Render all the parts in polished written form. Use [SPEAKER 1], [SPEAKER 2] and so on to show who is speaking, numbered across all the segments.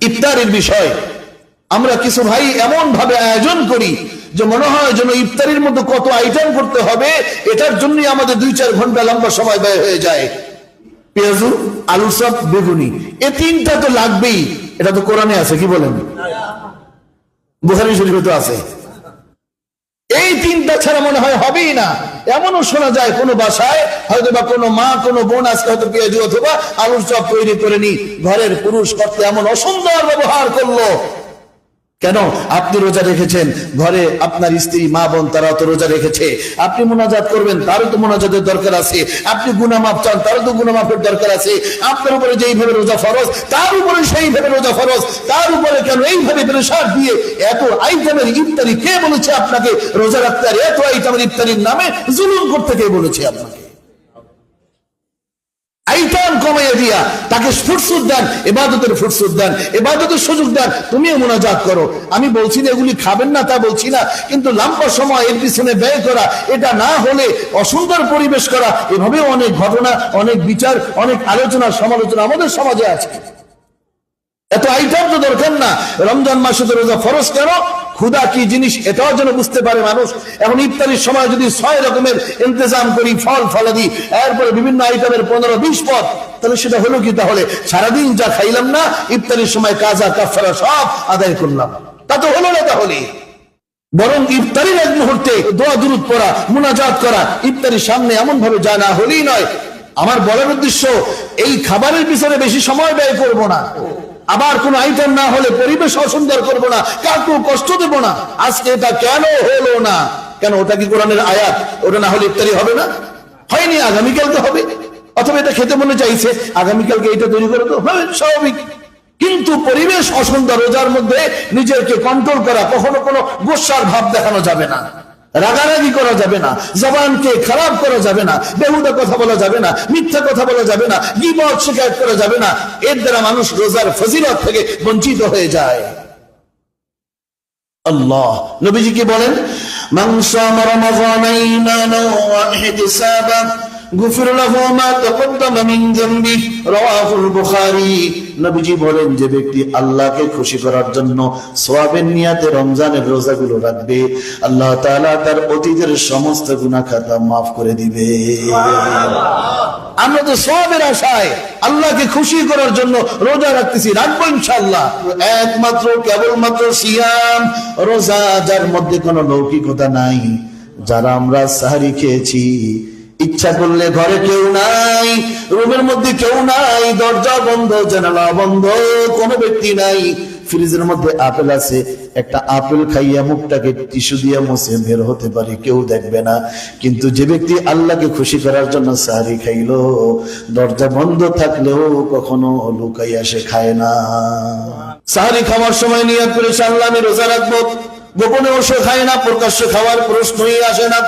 [SPEAKER 1] ইফতারের বিষয় আমরা কিছু ভাই এমন ভাবে আয়োজন করি যে মনে হয় যেন ইফতারের মধ্যে কত আইটেম করতে হবে, এটার জন্যই আমাদের 2-4 ঘন্টা লম্বা সময় ব্যয় হয়ে যায়। পেঁয়াজু, আলু চপ, বেগুনি, এই তিনটা তো লাগবেই। এটা তো কোরআনে আছে, কি বলেন? বুখারী শরীফে তো আছে। এই তিনটা ছাড়া মনে হয় হবেই না। এমনও শোনা যায় কোন বাসায় হয়তো বা কোনো মা কোনো বোন আজকে হয়তো পেঁয়াজু অথবা আলুর চপ তৈরি করে নি, ঘরের পুরুষ কর্তা এমন অসুন্দর ব্যবহার করলো। কেন? আপনি রোজা রেখেছেন, ঘরে আপনার স্ত্রী মা বোন তারা তো রোজা রেখেছে, আপনি মুনাজাত করবেন, তারও তো মুনাজাতের দরকার আছে, আপনি গুনাহ মাফ চান, তারও তো গুনাহ মাফের দরকার আছে, আপনার উপরে যেইভাবে রোজা ফরজ তার উপরে সেইভাবে রোজা ফরজ, তার উপরে কেন এইভাবে প্রেসার দিয়ে এত আইটেমের ইফতারি কে বলেছে আপনাকে রোজা রাখতে? আর এত আইটেমের ইফতারির নামে জুলুম করতে কে বলেছে আপনাকে? আইটাম কমাইয়া দিয়া তাকে ফুরসত দেন, ইবাদতের ফুরসত দেন, ইবাদতের সুযোগ দেন, তুমিও মুনাজাত করো। আমি বলছি না এগুলি খাবেন না, তা বলছি না, কিন্তু লম্বা সময় এর পিছনে ব্যয় করা, এটা না হলে অসুন্দর পরিবেশ করা, এভাবেও অনেক ঘটনা, অনেক বিচার, অনেক আলোচনা সমালোচনা আমাদের সমাজে আছে। এত আইটেম তো দরকার না। রমজান মাসে তো রোজা ফরজ কেন? ক্ষুধা কি জিনিস এটাও যেন বুঝতে পারে মানুষ। এখন ইফতারির সময় যদি 6 রকমের ইন্তজাম করি, ফল ফলাদি, এরপরে বিভিন্ন আইটেমের 15-20 পদ, তাহলে সেটা হলো কি? তাহলে সারাদিন যা খাইলাম না, ইফতারির সময় কাজা কাফারা সব আদায় করলাম, তা তো হলো না। তাহলে বরং ইফতারির এক মুহূর্তে দোয়া দুরূদ পড়া, মুনাজাত করা, ইফতারির সামনে এমন ভাবে যা না হলেই নয়। আমার বলার উদ্দেশ্য, এই খাবারের পিছনে বেশি সময় ব্যয় করব না, আবার কোন আইটেম না হলে পরিবেশ অসুন্দর করব না, কাউকে কষ্ট দেব না। আজকে এটা কেন হলো না? কেন? ওটা কি কোরআনের আয়াত? ওটা না হলে ইফতারি হবে না? হয়নি, আগামীকালকে হবে। অথবা এটা খেতে মনে চাইছে, আগামীকালকে এটা তৈরি করে তো হবে, স্বাভাবিক। কিন্তু পরিবেশ অসুন্দর, রোজার মধ্যে নিজেকে কন্ট্রোল করা, কখনো কোনো গোসার ভাব দেখানো যাবে না, রাগারাগি করা যাবে না, জবানকে খারাপ করা যাবে না, বেহুদা কথা বলা যাবে না, মিথ্যা কথা বলা যাবে না, গীবত শিকায়ত করা যাবে না। এর দ্বারা মানুষ রোজার ফজিলত থেকে বঞ্চিত হয়ে যায়। আল্লাহ নবীজি কি বলেন? মান সামা রমাযানা ঈমানান ওয়া ইহতিসাবান গুফির লাহু মা তাকদ্দামা মিন যামবিহি রাওয়াহুল বুখারী। নবীজি বলেন, যে ব্যক্তি আল্লাহকে খুশি করার জন্য সওয়াবের নিয়তে রমজানের রোজাগুলো রাখবে, আল্লাহ তাআলা তার অতীতের সমস্ত গুনাহ খাতা maaf করে দিবে। আমরা তো সওয়াবের আশায় আল্লাহকে খুশি করার জন্য রোজা রাখতেছি, রাখবো ইনশাআল্লাহ। একমাত্র কেবলমাত্র সিয়াম, রোজা যার মধ্যে কোনো লৌকিকতা নাই, যারা আমরা সাহরি খেয়েছি, ইচ্ছা করলে ঘরে কেউ নাই, রুমের মধ্যে কেউ নাই, দরজা বন্ধ, জানালা বন্ধ, কোনো ব্যক্তি নাই, ফ্রিজের মধ্যে আপেল আছে, একটা আপেল খাইয়া মুখটাকে টিস্যু দিয়ে মুছে বের হতে পারি, কেউ দেখবে না। কিন্তু যে ব্যক্তি আল্লাহকে খুশি করার জন্য সাহরি খাইলো, দরজা বন্ধ থাকলেও কখনো লুকাইয়া সে খায় না। সাহরি খাওয়ার সময় নিয়ত করেছে আল্লাহ আমি রোজা রাখবো, গোপনেও সে খায় না, প্রকাশ্যে খাওয়ার প্রশ্নই আসে না।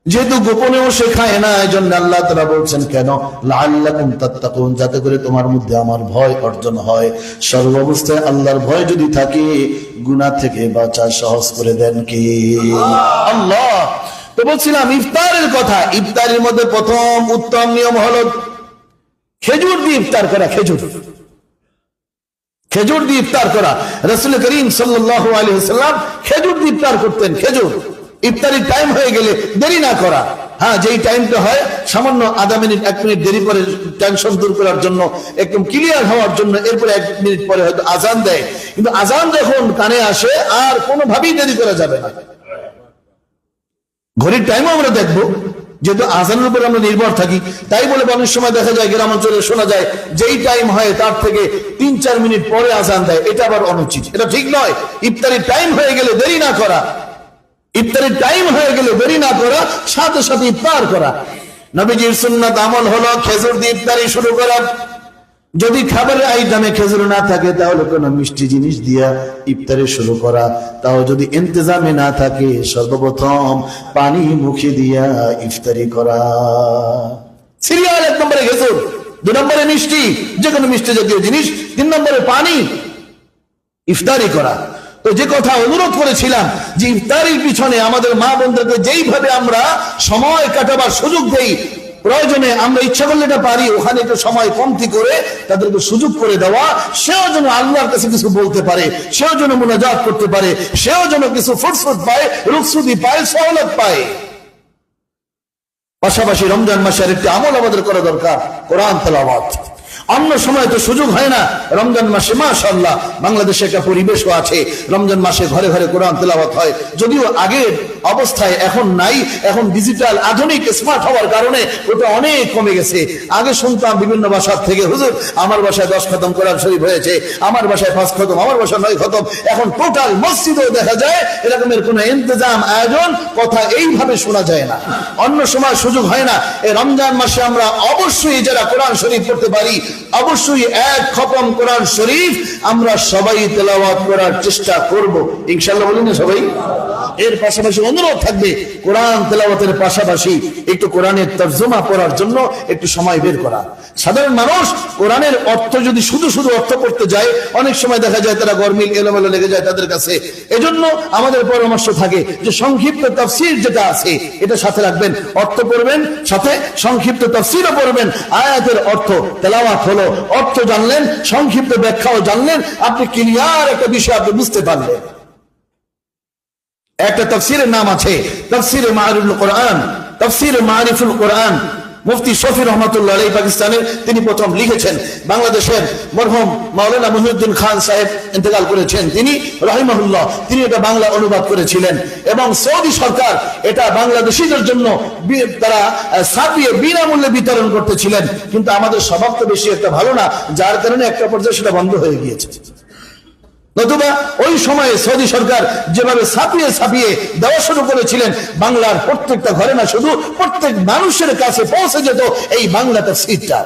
[SPEAKER 1] যেহেতু গোপনেও সে খায় না, এই জন্য আল্লাহ তাআলা বলছেন কেন? লাআল্লাকুম তাত্তাকুন, যাতে করে তোমার মধ্যে আমার ভয় অর্জন হয়। সর্বাবস্থায় আল্লাহর ভয় যদি থাকে, গুনাহ থেকে বাঁচা সহজ করে দেন কি আল্লাহ। তো বলছিলাম ইফতারের কথা। ইফতারের মধ্যে প্রথম উত্তম নিয়ম হলো খেজুর দিয়ে ইফতার করা। খেজুর দিয়ে ইফতার করা। রাসূল করিম সাল্লাল্লাহু আলাইহি ওয়াসাল্লাম খেজুর দিয়ে ইফতার করতেন। খেজুর ইফতারির টাইম হয়ে গেলে দেরি না করা। হ্যাঁ, যেই টাইমটা হয় সামান্য আধা মিনিট 1 মিনিট দেরি করে টেনশন দূর করার জন্য, একদম ক্লিয়ার হওয়ার জন্য, এরপরে 1 মিনিট পরে হয়তো আজান দেয়, কিন্তু আজান যখন কানে আসে আর কোনোভাবেই দেরি করা যাবে না। ঘড়ির টাইমও আমরা দেখবো, যেহেতু আজানের উপর আমরা নির্ভর থাকি, তাই বলে অনেক সময় দেখা যায় গ্রামাঞ্চলে শোনা যায় যেই টাইম হয় তার থেকে 3-4 মিনিট পরে আজান দেয়। এটা আবার অনুচিত, এটা ঠিক নয়। ইফতারির টাইম হয়ে গেলে দেরি না করা, ইফতারির টাইম হয়ে গেলে দেরি না করা, সাথে সাথে ইফতার করা। নবীজির সুন্নাত আমল হলো খেজুর দিয়ে ইফতারি শুরু করা। যদি খাবারের আইটেমে খেজুর না থাকে, তাহলে কোন মিষ্টি জিনিস দিয়া ইফতারি শুরু করা। তাও যদি ইন্তজামে না থাকে, সর্বপ্রথম পানি মুখে দিয়া ইফতারি করা। সিরিয়াল 1 নম্বরে খেজুর, 2 নম্বরে মিষ্টি, যে কোনো মিষ্টি জাতীয় জিনিস, 3 নম্বরে পানি, ইফতারি করা। তো যে কথা অনুরোধ করেছিলাম যে ইফতারির পিছনে আমাদের মা বোনদেরকে যেইভাবে আমরা সময় কাটাবার সুযোগ দেই, প্রয়োজনে আমরা ইচ্ছা করলে এটা পারি, ওখানে একটু সময় কমতি করে তাদেরকে সুযোগ করে দেওয়া, সেও যেন আল্লাহর কাছে কিছু বলতে পারে, সেও যেন মুনাজাত করতে পারে, সেও যেন কিছু ফুরসত পায়, রুখসুদি পায়, সহলত পায়। পাশাপাশি রমজান মাসের একটি আমল আমাদের করা দরকার, কোরআন তেলাওয়াত। অন্য সময় তো সুযোগ হয় না, রমজান মাসে মাশাআল্লাহ বাংলাদেশে একটা পরিবেশও আছে, রমজান মাসে ঘরে ঘরে কোরআন তেলাওয়াত হয়। যদিও আগের অবস্থায় এখন নাই, এখন ডিজিটাল আধুনিক স্মার্ট হওয়ার কারণে ওটা অনেক কমে গেছে। আগে শুনতাম বিভিন্ন বাসার থেকে, হুজুর আমার বাসায় 10 খতম কোরআন শরীফ হয়েছে, আমার বাসায় 5 খতম, আমার বাসায় 9 খতম। এখন টোটাল মসজিদেও দেখা যায় এরকমের কোন ইন্তজাম, আয়োজন, কথা এইভাবে শোনা যায় না। অন্য সময় সুযোগ হয় না। এই রমজান মাসে আমরা অবশ্যই যারা কোরআন শরীফ পড়তে পারি, অবশ্যই 1 খতম কোরআন শরীফ আমরা সবাই তেলাওয়াত করার চেষ্টা করব ইনশাআল্লাহ, বলি না সবাই? এর পাশাপাশি অনুরোধ থাকবে কোরআন তেলাওয়াতের পাশাপাশি একটু কোরআনের তরজমা পড়ার জন্য একটু সময় বের করা। সাধারণ মানুষ কোরআনের অর্থ যদি শুধু শুধু অর্থ পড়তে যায়, অনেক সময় দেখা যায় তারা গরমিল এলোমেলো লেগে যায় তাদের কাছে। এজন্য আমাদের পরামর্শ থাকে যে সংক্ষিপ্ত তাফসীর যেটা আছে এটা সাথে রাখবেন, অর্থ পড়বেন, সাথে সংক্ষিপ্ত তাফসীরও পড়বেন। আয়াতের অর্থ তেলাওয়াত হলো, অর্থ জানলেন, সংক্ষিপ্ত ব্যাখ্যাও জানলেন, আপনি ক্লিয়ার একটা বিষয় আপনি বুঝতে পারলেন। একটা তাফসীরের নাম আছে তাফসীরে মাআরিফুল কোরআন, তাফসীরে মাআরিফুল কোরআন। মুফতি শফি রহমাতুল্লাহ আলাইহি পাকিস্তানের তিনি প্রথম লিখেছেন। বাংলাদেশের মরহুম মাওলানা মুহিউদ্দিন খান সাহেব ইন্তেকাল করেছেন, তিনি রাহিমাহুল্লাহ, তিনি এটা বাংলা অনুবাদ করেছিলেন এবং সৌদি সরকার এটা বাংলাদেশীদের জন্য তারা ছাপিয়ে বিনামূল্যে বিতরণ করতেছিলেন। কিন্তু আমাদের স্বভাব তো বেশি একটা ভালো না, যার কারণে একটা পর্যায়ে সেটা বন্ধ হয়ে গিয়েছে। নতুবা ওই সময়ে সৌদি সরকার যেভাবে ছাপিয়ে ছাপিয়ে দেওয়া শুরু করেছিলেন, বাংলার প্রত্যেকটা ঘরে না, শুধু প্রত্যেক মানুষের কাছে পৌঁছে যেত এই বাংলা তাফসীরটা।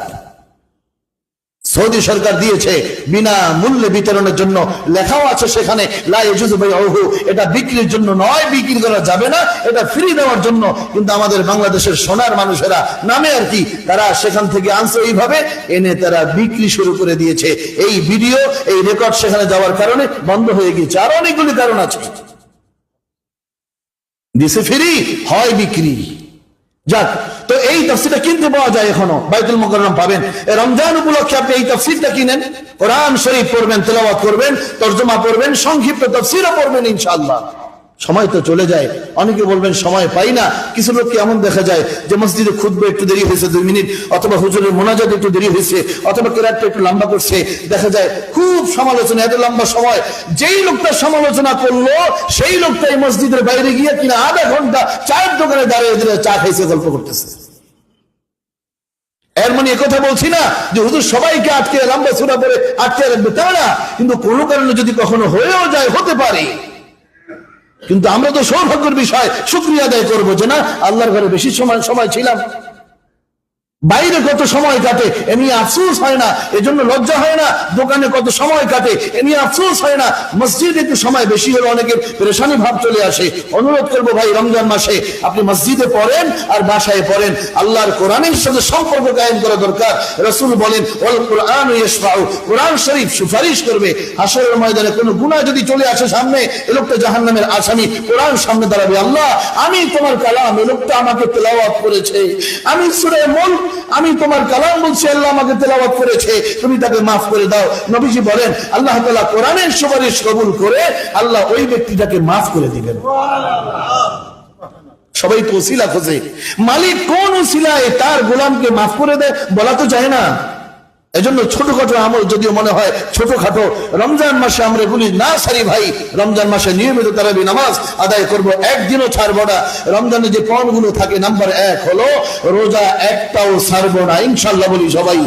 [SPEAKER 1] সৌদি সরকার দিয়েছে বিনা মূল্যে বিতরণের জন্য, লেখাও আছে সেখানে লা ইয়াজুযু বাইউহু, এটা বিক্রির জন্য নয়, বিক্রি করা যাবে না, এটা ফ্রি দেওয়ার জন্য। কিন্তু আমাদের বাংলাদেশের সোনার মানুষেরা নামে আর কি, তারা সেখান থেকে আনছে, এইভাবে এনে তারা বিক্রি শুরু করে দিয়েছে। এই ভিডিও, এই রেকর্ড সেখানে যাওয়ার কারণে বন্ধ হয়ে গিয়েছে। আর অনেকগুলি কারণ আছে, দিছে ফ্রি, হয় বিক্রি। যাক, তো এই তাফসীরটা কিনতে পাওয়া যায় এখনো, বাইতুল মুকাররম পাবেন। রমজান উপলক্ষে আপনি এই তাফসীরটা কিনেন, কোরআন শরীফ পড়বেন, তেলাওয়াত করবেন, তরজমা পড়বেন, সংক্ষিপ্ত তাফসীরও পড়বেন ইনশাআল্লাহ। সময় তো চলে যায়, অনেকে বলবেন সময় পাই না। কিছু লোককে এমন দেখা যায় যে মসজিদে খুতবা একটু দেরি হয়েছে 2 মিনিট, অথবা হুজুরের মোনাজাত একটু দেরি হয়েছে, অথবা কেরাতটা একটু লম্বা করছে, দেখা যায় খুব সমালোচনা, এত লম্বা সময়। যেই লোকটা সমালোচনা করলো সেই লোকটাই মসজিদের বাইরে গিয়ে কিনা আধা ঘন্টা চায়ের দোকানে দাঁড়িয়ে দিলে চা খাইছে, গল্প করতেছে। এর মানে একথা বলছি না যে হুজুর সবাইকে আটকে লম্বা সূরা পড়ে আটকে রাখবে, তা না। কিন্তু কোনো কারণে যদি কখনো হয়েও যায়, হতে পারে, কিন্তু আমরা তো সৌভাগ্যের বিষয় শুকরিয়া আদায় করবো যে না, আল্লাহর ঘরে বেশি সময় ছিলাম। বাইরে কত সময় কাটে এ নিয়ে আফসোস হয় না, এজন্য লজ্জা হয় না। দোকানে কত সময় কাটে এ নিয়ে আফসোস হয় না। মসজিদে একটু সময় বেশি হলে অনেকের পেরেশানি ভাব চলে আসে। অনুরোধ করবো ভাই, রমজান মাসে আপনি মসজিদে পড়েন আর বাসায় পড়েন, আল্লাহর কোরআনের সাথে সম্পর্ক কায়েম করা দরকার। রাসূল বলেন ওয়াল কুরআন ইয়াশফাউ, কোরআন শরীফ সুপারিশ করবে। হাশরের ময়দানে কোনো গুনাহ যদি চলে আসে সামনে, এ লোকটা জাহান্নামের আসামি, কোরআন সামনে দাঁড়াবে, আল্লাহ আমি তোমার কালাম, এ লোকটা আমাকে তেলাওয়াত করেছে, আমি সূরা মুলক, আমি তোমার কালাম বলছি, আল্লাহ আমাকে তেলাওয়াত করেছে, তুমি তাকে মাফ করে দাও। নবীজি বলেন আল্লাহ তাআলা কোরআনের সুপারিশ কবুল করে আল্লাহ ওই ব্যক্তিটাকে মাফ করে দিবেন। সবাই তো ওসিলা খোঁজে, মালিক কোন ওসিলায় তার গোলামকে মাফ করে দেয় বলা তো যায় না। এজন্য ছোটখাটো আমল যদিও মনে হয় ছোটখাটো, রমজান মাসে আমরা এগুলি না সারি ভাই। রমজান মাসে নিয়মিত তারাবি নামাজ আদায় করব, একদিনও ছাড়বো না। রমজানে যে পণগুলো থাকে, নাম্বার 1 হলো রোজা একটাও ছাড়বো না ইনশাআল্লাহ, বলি সবাই।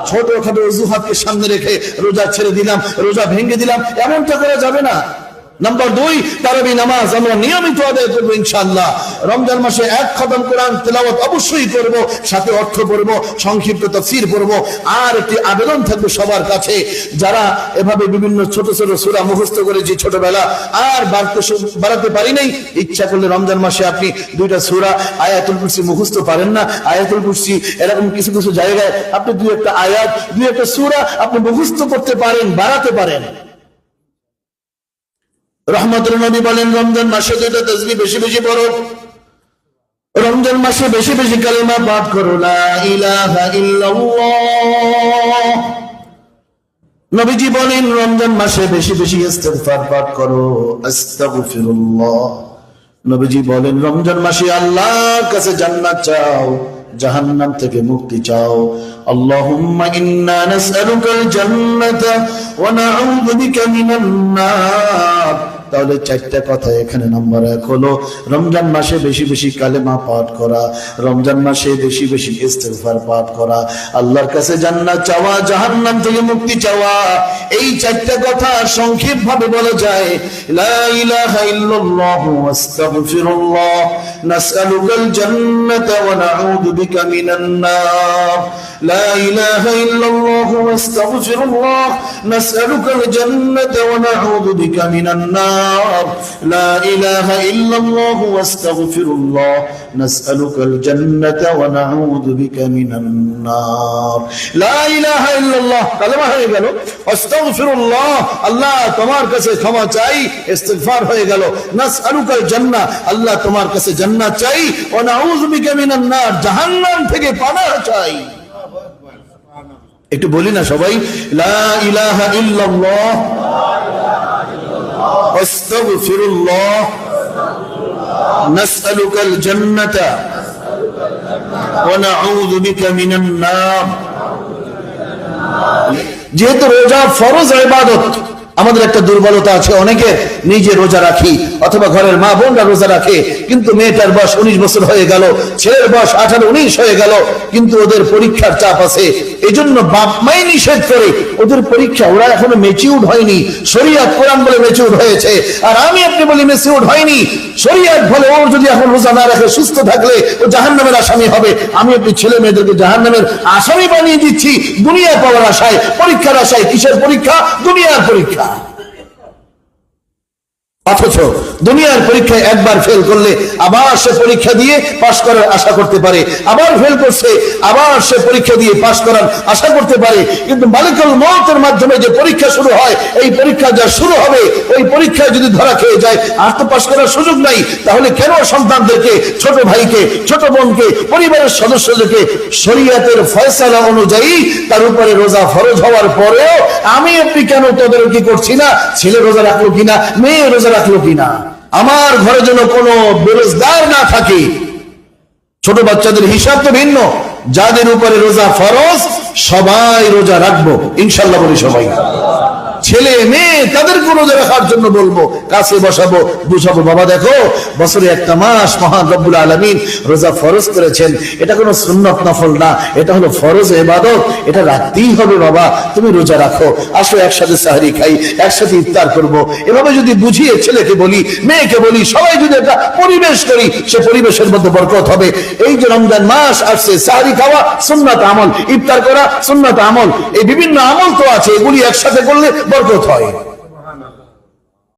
[SPEAKER 1] ছোটখাটো অজুহাতকে সামনে রেখে রোজা ছেড়ে দিলাম, রোজা ভেঙে দিলাম, এমনটা করা যাবে না। নাম্বার 2, তারাবি নামাজ আমরা নিয়মিত আদায় করবো ইনশাআল্লাহ। রমজান মাসে 1 খতম কোরআন তেলাওয়াত অবশ্যই করব, সাথে অর্থ পড়ব, সংক্ষিপ্ত তাফসীর পড়ব। আর একটি আবেদন থাকবে সবার কাছে, যারা এভাবে বিভিন্ন ছোট ছোট সূরা মুখস্থ করেছি ছোটবেলা, আর বাড়াতে পারি নাই, ইচ্ছা করলে রমজান মাসে আপনি 2টা সূরা আয়াতুল কুরসি মুখস্থ পারেন না, আয়াতুল কুরসি এরকম কিছু কিছু জায়গায় আপনি 2-1টা আয়াত, 2-1টা সূরা আপনি মুখস্থ করতে পারেন, বাড়াতে পারেন। রহমতুল নবী বলেন রমজান মাসে 2টা তাসবিহ বেশি বেশি পড়ো। রমজান মাসে বেশি বেশি কালিমা পাঠ করো, লা ইলাহা ইল্লাল্লাহ। নবীজি বলেন রমজান মাসে বেশি বেশি ইস্তিগফার পাঠ করো, আস্তাগফিরুল্লাহ। নবীজি বলেন রমজান মাসে আল্লাহর কাছে জান্নাত চাও, জাহান্নাম থেকে মুক্তি চাও। আল্লাহুম্মা ইন্না নাসআলুকাল জান্নাতা ওয়া নাউযু বিকা মিনান নার। তাহলে চারটা কথা এখানে নাম্বার 1 হলো রমজান মাসে বেশি বেশি কালেমা পাঠ করা, রমজান মাসে বেশি বেশি ইস্তিগফার পাঠ করা, আল্লাহর কাছে জান্নাত চাওয়া, জাহান্নাম থেকে মুক্তি চাওয়া। এই চারটা কথা সংক্ষেপ ভাবে বলা যায়, লা ইলাহা ইল্লাল্লাহু আস্তাগফিরুল্লাহ, নাসআলুকাল জান্নাতা ওয়া নাউযু বিকা মিনান নার। লা ইলাহা ইল্লাল্লাহু আস্তাগফিরুল্লাহ, নাসআলুকাল জান্নাতা ওয়া নাউযু বিকা মিনান নার। لا إله إلا الله واستغفر الله نسألك الجنة ونعوذ بك من النار। لا إله إلا الله কালেমা হয়ে গেল, আস্তাগফিরুল্লাহ আল্লাহ তোমার কাছে ক্ষমা চাই, ইস্তিগফার হয়ে গেল, নাসআলুকাল জান্নাহ আল্লাহ তোমার কাছে জান্নাত চাই, ওয়া নাউযু বিকা মিনান নার জাহান্নাম থেকে পানাহ চাই। একটু বলি না সবাই, লা ইলাহা ইল্লাল্লাহ আস্তাগফিরুল্লাহ নাসআলুকাল জান্নাতা ওয়া নাউযু বিকা মিনান নার। যেহেতু রোজা ফরজ ইবাদত, আমাদের একটা দুর্বলতা আছে, অনেকে নিজে রোজা রাখি অথবা ঘরের মা বোনরা রোজা রাখে, কিন্তু মেয়েটার বয়স 19 বছর হয়ে গেল, ছেলের বয়স 18-19 হয়ে গেল, কিন্তু ওদের পরীক্ষার চাপ আছে, এজন্য বাপ মাই নিষেধ করে ওদের পরীক্ষা, ওরা এখনো ম্যাচিউরড হয়নি। শরীয়ত কোরআন বলে ম্যাচিউরড হয়েছে, আর আমি আপনি বলি ম্যাচিউরড হয়নি। শরীয়ত বলে ও যদি এখন রোজা না রাখে, সুস্থ থাকলে ও জাহান্নামের আসামি হবে। আমি আপনি ছেলে মেয়েদেরকে জাহান্নামের আসামি বানিয়ে দিচ্ছি দুনিয়া পাওয়ার আশায়, পরীক্ষার আশায়। কিসের পরীক্ষা? দুনিয়ার পরীক্ষা। অথচ দুনিয়ার পরীক্ষায় একবার ফেল করলে আবার সে পরীক্ষা দিয়ে পাশ করার আশা করতে পারে, আবার ফেল করছে আবার সে পরীক্ষা দিয়ে পাশ করার আশা করতে পারে। কিন্তু মালিকুল মউতের মাধ্যমে যে পরীক্ষা শুরু হয়, এই পরীক্ষা যা শুরু হবে, ওই পরীক্ষায় যদি ধরা খেয়ে যায় আর তো পাশ করার সুযোগ নাই, তাহলে কেন সন্তানদেরকে, ছোট ভাইকে, ছোট বোনকে, পরিবারের সদস্যদেরকে শরীয়তের ফয়সালা অনুযায়ী তার উপরে রোজা ফরজ হওয়ার পরেও আমি আপনি কেন তদারকি করছি না? ছেলে রোজা রাখলো কিনা, মেয়ে রোজা রাখলো কিনা। আমার ঘরে যেন কোনো বেরোজগার না থাকে। ছোট বাচ্চাদের হিসাব তো ভিন্ন, যাদের উপরে রোজা ফরজ সবাই রোজা রাখবো ইনশাল্লাহ, বলি সবাই। ছেলে মেয়ে তাদেরকে রোজা রাখার জন্য বলবো, কাছে বসাবো, বুঝাবো, বাবা দেখো বছরে একটা মাস মহান রব্বুল আলামিন রোজা ফরজ করেছেন, এটা কোনো সুন্নত নফল না, এটা হলো ফরজ ইবাদত, এটা রাখতেই হবে বাবা, তুমি রোজা রাখো, আসো একসাথে সাহরি খাই, একসাথে ইফতার করব। এভাবে যদি বুঝিয়ে ছেলেকে বলি, মেয়েকে বলি, সবাই যদি একটা পরিবেশ করি, সে পরিবেশের মধ্যে বরকত হবে। এই যে রমজান মাস আসছে, সাহরি খাওয়া সুন্নাত আমল, ইফতার করা সুন্নাত আমল, এই বিভিন্ন আমল তো আছে, এগুলি একসাথে করলে বরকত হয়।